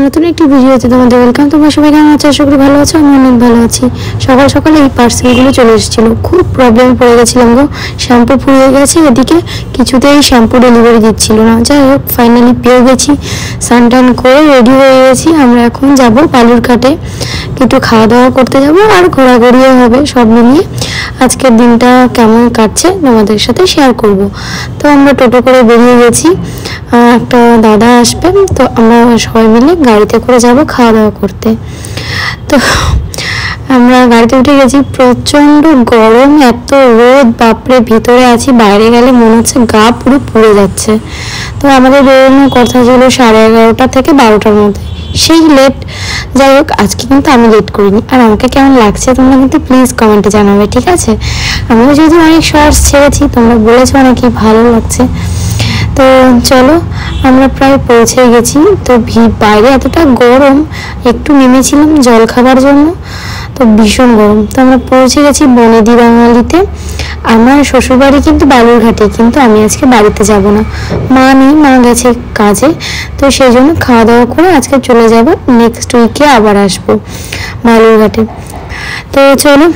নতুন একটি ভিডিওতে তোমাদের ওয়েলকাম। তোমরা সবাই কেমন আছো? আশা করি ভালো আছো। আমি অনেক ভালো আছি। সকাল সকালে এই পার্সেলগুলো চলে এসেছিলো, খুব প্রবলেম পড়ে গেছিলাম গো। শ্যাম্পু ফুরিয়ে গেছে, এদিকে কিছুতেই শ্যাম্পু ডেলিভারি দিচ্ছিল না। যাই হোক ফাইনালি পেয়ে গেছি। স্নান করে রেডি হয়ে গেছি। আমরা এখন যাব বালুরঘাটে, একটু খাওয়া দাওয়া করতে যাব আর ঘোরাঘুরিও হবে। সব মিলিয়ে আজকের দিনটা কেমন কাটছে তোমাদের সাথে শেয়ার করব। তো আমরা টোটো করে বেরিয়ে গেছি, একটা দাদা আসবেন, তো আমরা সবাই মিলে গাড়িতে করে যাব খাওয়া দাওয়া করতে। তো আমরা গাড়িতে উঠে গেছি, প্রচণ্ড গরম, এত রোদ, বাপরে। ভিতরে আছি, বাইরে গেলে মনে হচ্ছে গা পুরো পুড়ে যাচ্ছে। তো আমাদের বেরোনোর কথা ছিল 11:30 থেকে 12টার মধ্যে, সেই লেট। যাই হোক আজকে কিন্তু আমি লেট করিনি। আর আমাকে কেমন লাগছে তোমরা কিন্তু প্লিজ কমেন্টে জানাবে, ঠিক আছে? আমিও যেহেতু অনেক শর্টস ছেড়েছি, তোমরা বলেছো অনেকই ভালো লাগছে। তো চলো, আমরা প্রায় পৌঁছে গেছি। তো বাইরে এতটা গরম, একটু নেমেছিলাম জল খাবার জন্য, তো ভীষণ গরম। তো আমরা পৌঁছে গেছি বনেদি বাঙালিতে। আমার শ্বশুরবাড়ি কিন্তু বালুরঘাটে, কিন্তু আমি আজকে বাড়িতে যাব না, মা নেই, মা গেছে কাজে। তো সেই জন্য খাওয়া দাওয়া করে আজকে চলে যাব, নেক্সট উইকে আবার আসবো বালুরঘাটে। তো চলো,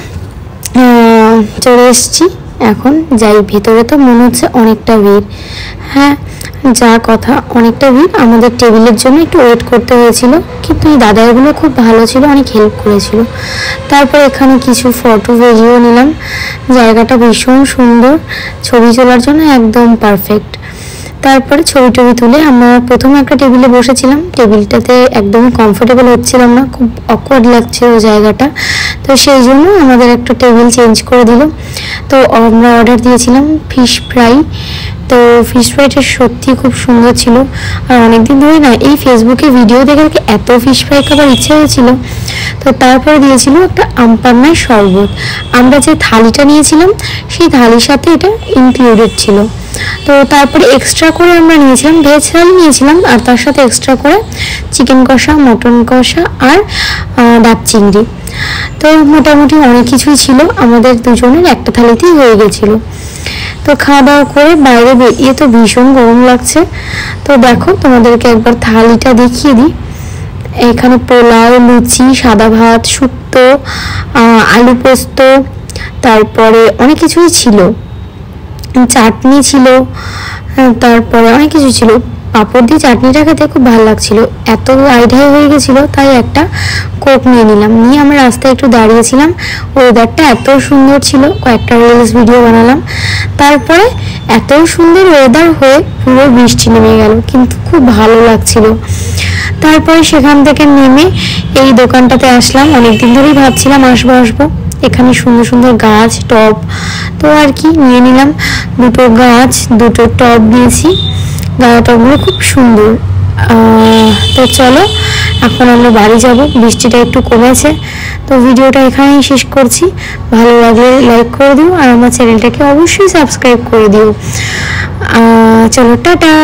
চলে এসছি। এখন যাই ভিতরে। তো মনে হচ্ছে অনেকটা ভিড়। হ্যাঁ, যা কথা, অনেকটা ভিড়। আমাদের টেবিলের জন্য একটু ওয়েট করতে হয়েছিল, কিন্তু এই দাদাগুলো খুব ভালো ছিল, অনেক হেল্প করেছিল। তারপর এখানে কিছু ফটো ভিডিও নিলাম। জায়গাটা ভীষণ সুন্দর, ছবি তোলার জন্য একদম পারফেক্ট। তারপরে ছবি টবি তুলে আমরা প্রথমে একটা টেবিলে বসেছিলাম। টেবিলটাতে একদমই কমফোর্টেবল হচ্ছিলাম না, খুব অকওয়ার্ড লাগছিল জায়গাটা। তো সেই জন্য আমাদের একটা টেবিল চেঞ্জ করে দিল। তো আমরা অর্ডার দিয়েছিলাম ফিশ ফ্রাই। তো ফিশ ফ্রাইটা সত্যি খুব সুন্দর ছিল। আর অনেকদিন ধরে না এই ফেসবুকে ভিডিও দেখে এত ফিশ ফ্রাই খাবার ইচ্ছে হয়েছিল। তো তারপরে দিয়েছিল একটা আমপান্নার শরবত। আমরা যে থালিটা নিয়েছিলাম সেই থালির সাথে এটা ইনক্লুডেড ছিল। তো তারপরে এক্সট্রা করে আমরা নিয়েছিলাম ভেজ থালি নিয়েছিলাম, আর তার সাথে এক্সট্রা করে চিকেন কষা, মটন কষা আর ডাব চিংড়ি। তো মোটামুটি অনেক কিছুই ছিল, আমাদের দুজনের একটা থালিতেই হয়ে গেছিলো। তো খাওয়া দাওয়া করে বাইরে বেরিয়ে তো ভীষণ গরম লাগছে। তো দেখো তোমাদেরকে একবার থালিটা দেখিয়ে দিই। এখানে পোলাও, লুচি, সাদা ভাত, শুক্তো, আলু পোস্ত, তারপরে অনেক কিছুই ছিল, চাটনি ছিল, তারপরে অনেক কিছু ছিল। পাঁপড় দিয়ে চাটনিটা খেতে খুব ভালো লাগছিল। এত আইডিয়া হয়ে গেছিলো, তাই একটা কোক নিয়ে নিলাম। নিয়ে আমরা রাস্তায় একটু দাঁড়িয়েছিলাম। ওয়েদারটা এত সুন্দর ছিল, কয়েকটা রিলস ভিডিও বানালাম। তারপরে এত সুন্দর ওয়েদার হয়ে পুরো বৃষ্টি নেমে গেল, কিন্তু খুব ভালো লাগছিল। তারপরে সেখান থেকে নেমে এই দোকানটাতে আসলাম। অনেকদিন ধরেই ভাবছিলাম আসবো। এখানে সুন্দর সুন্দর গাছ, টব, তো আর কি নিয়ে নিলাম। দুটো গাছ, দুটো টব নিয়েছি। টবগুলো খুব সুন্দর। তো চলো, এখন আমরা বাড়ি যাব। বৃষ্টিটা একটু কমেছে। তো ভিডিওটা এখানেই শেষ করছি। ভালো লাগলে লাইক করে দিও, আর আমার চ্যানেলটাকে অবশ্যই সাবস্ক্রাইব করে দিও। চলো, টাটা।